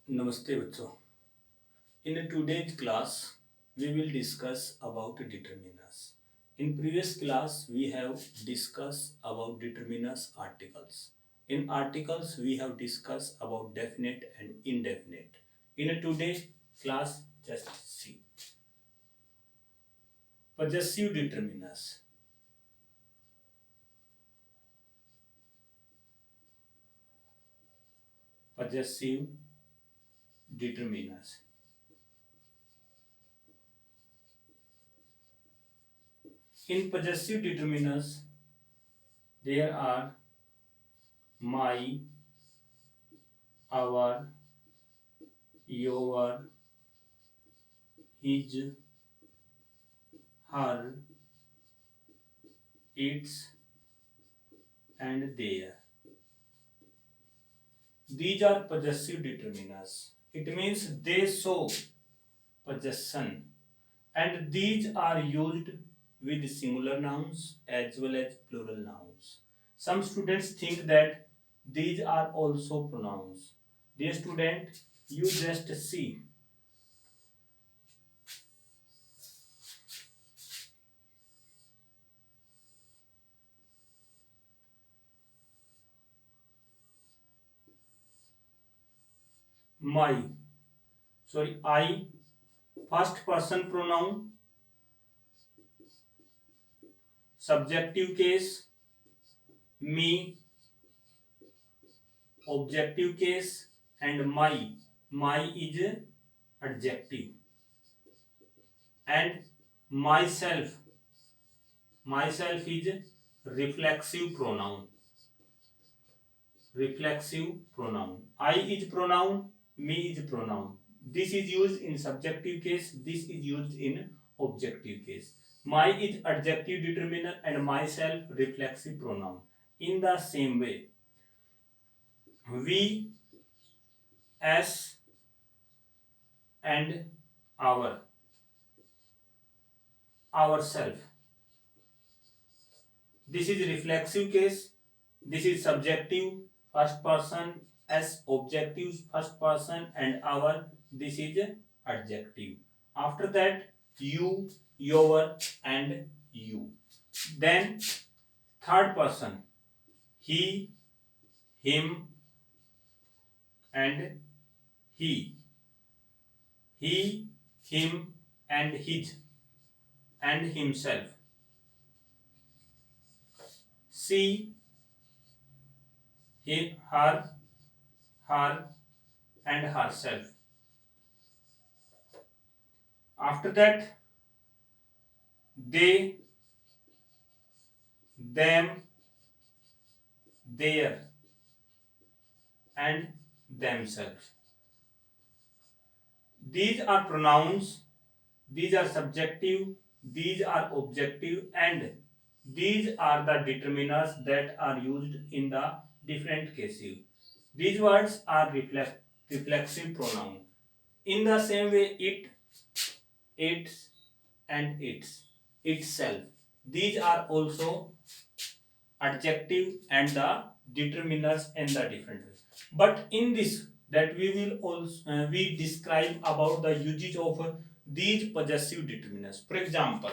Namaste बच्चों. In today's class, we will discuss about determiners. In previous class, we have discussed about determiners articles. In articles, we have discussed about definite and indefinite. In today's class, just see possessive determiners. Possessive determiners. In possessive determiners, there are my, our, your, his, her, its, and their. These are possessive determiners. It means they show possession, and these are used with singular nouns as well as plural nouns. Some students think that these are also pronouns. Dear student, you just see my, sorry, I, first person pronoun, subjective case, me, objective case, and my. My is adjective, and myself. Myself is reflexive pronoun. Reflexive pronoun. I is pronoun. Me is pronoun. This is used in subjective case. This is used in objective case. My is adjective determiner and myself reflexive pronoun. In the same way, we, us, and our, ourself. This is reflexive case. This is subjective first person, as objective first person, and our, this is adjective. After that, you, your, and you. Then third person, he, him, and he. He, him, and his, and himself. She, he, her, and herself. After that, they, them, their, and themselves. These are pronouns, these are subjective, these are objective, and these are the determiners that are used in the different cases. These words are reflexive pronoun. In the same way, it, its, and its, itself. These are also adjective and the determiners in the different ways. But in this, that we will also we describe about the usage of these possessive determiners. For example,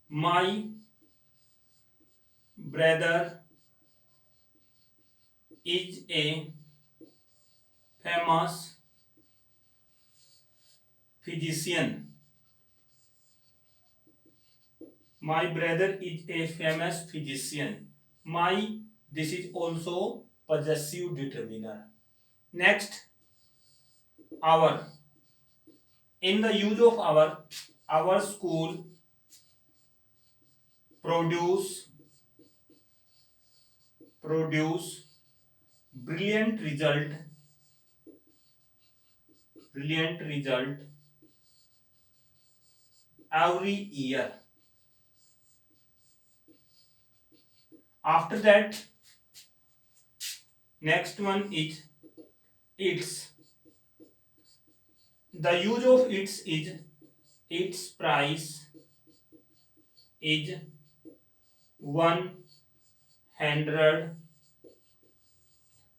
my brother is a famous physician. My brother is a famous physician. My, this is also possessive determiner. Next, our. In the use of our school produce brilliant result every year. After that, next one is its. The use of its is its price is 100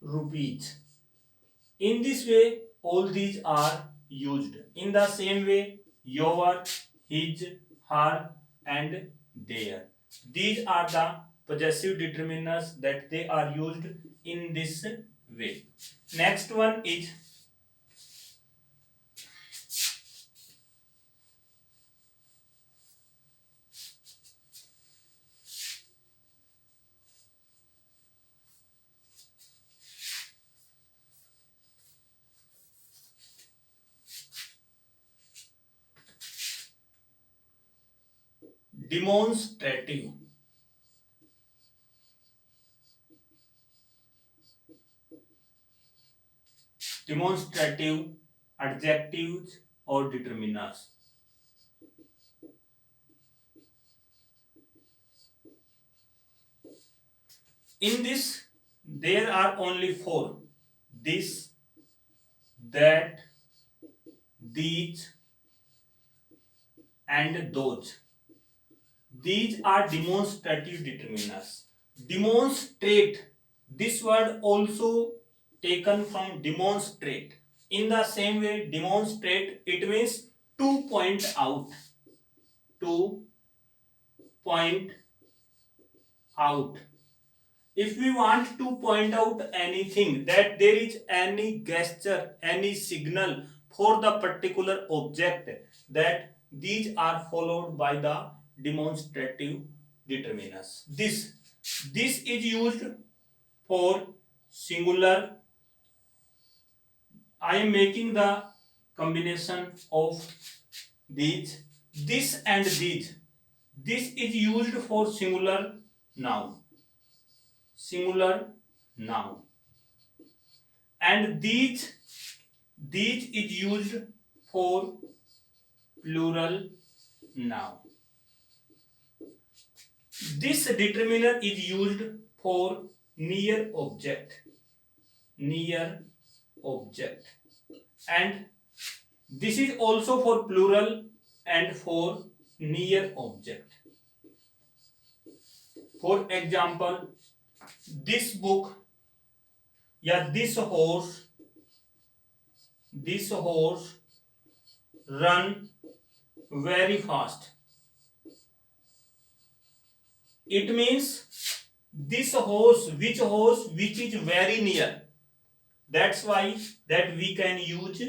rupees. In this way, all these are used. In the same way, your, his, her, and their. These are the possessive determiners that they are used in this way. Next one is demonstrative. Demonstrative adjectives or determiners. In this, there are only four: this, that, these, and those. These are demonstrative determiners. Demonstrate. This word also taken from demonstrate. In the same way, demonstrate, it means to point out. To point out. If we want to point out anything, that there is any gesture, any signal for the particular object, that these are followed by the demonstrative determiners. This is used for singular. I am making the combination of these, this and these. This is used for singular noun. Singular noun. And these is used for plural noun. This determiner is used for near object. Near object. And this is also for plural and for near object. For example, this book, या this horse run very fast. It means this horse, which is very near. That's why that we can use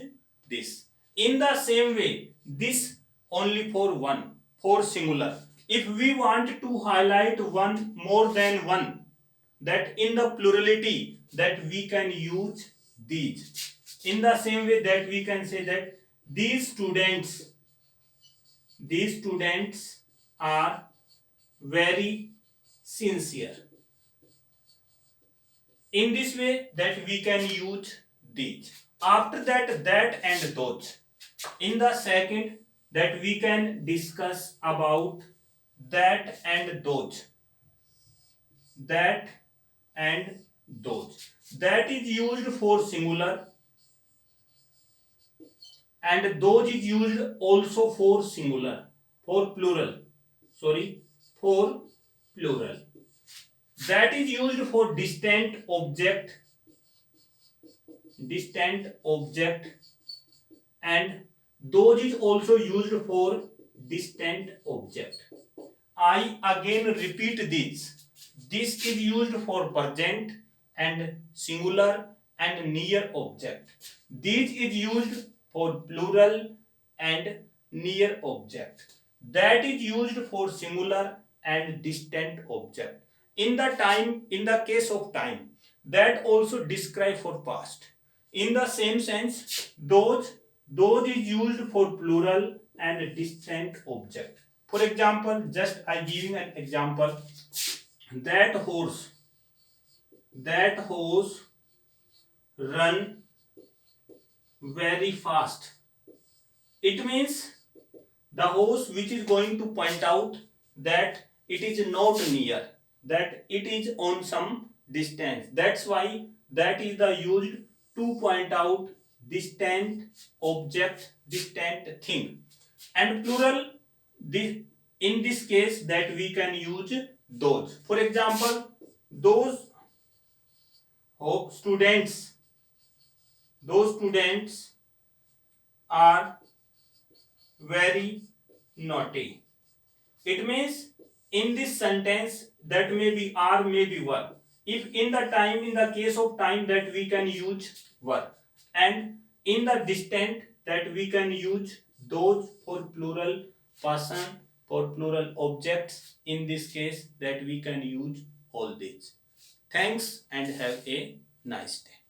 this. In the same way, this only for one, for singular. If we want to highlight one more than one, that in the plurality, that we can use these. In the same way that we can say that these students are very sincere. In this way that we can use these. After that and those. In the second, that we can discuss about that and those. That and those. That is used for singular, and those is used also for singular, for plural. For plural. That is used for distant object, and those is also used for distant object. I again repeat this. This is used for present and singular and near object. This is used for plural and near object. That is used for singular and distant object. In the case of time, that also describe for past. In the same sense, those is used for plural and distant object. For example, just I giving an example. That horse run very fast. It means the horse which is going to point out that it is not near, that it is on some distance. That's why that is the used to point out distant object, distant thing. And plural, in this case, that we can use those. For example, those students those students are very naughty. It means in this sentence that may be are, may be were. If in the case of time, that we can use were, and in the distant, that we can use those for plural person, for plural objects. In this case, that we can use all these. Thanks and have a nice day.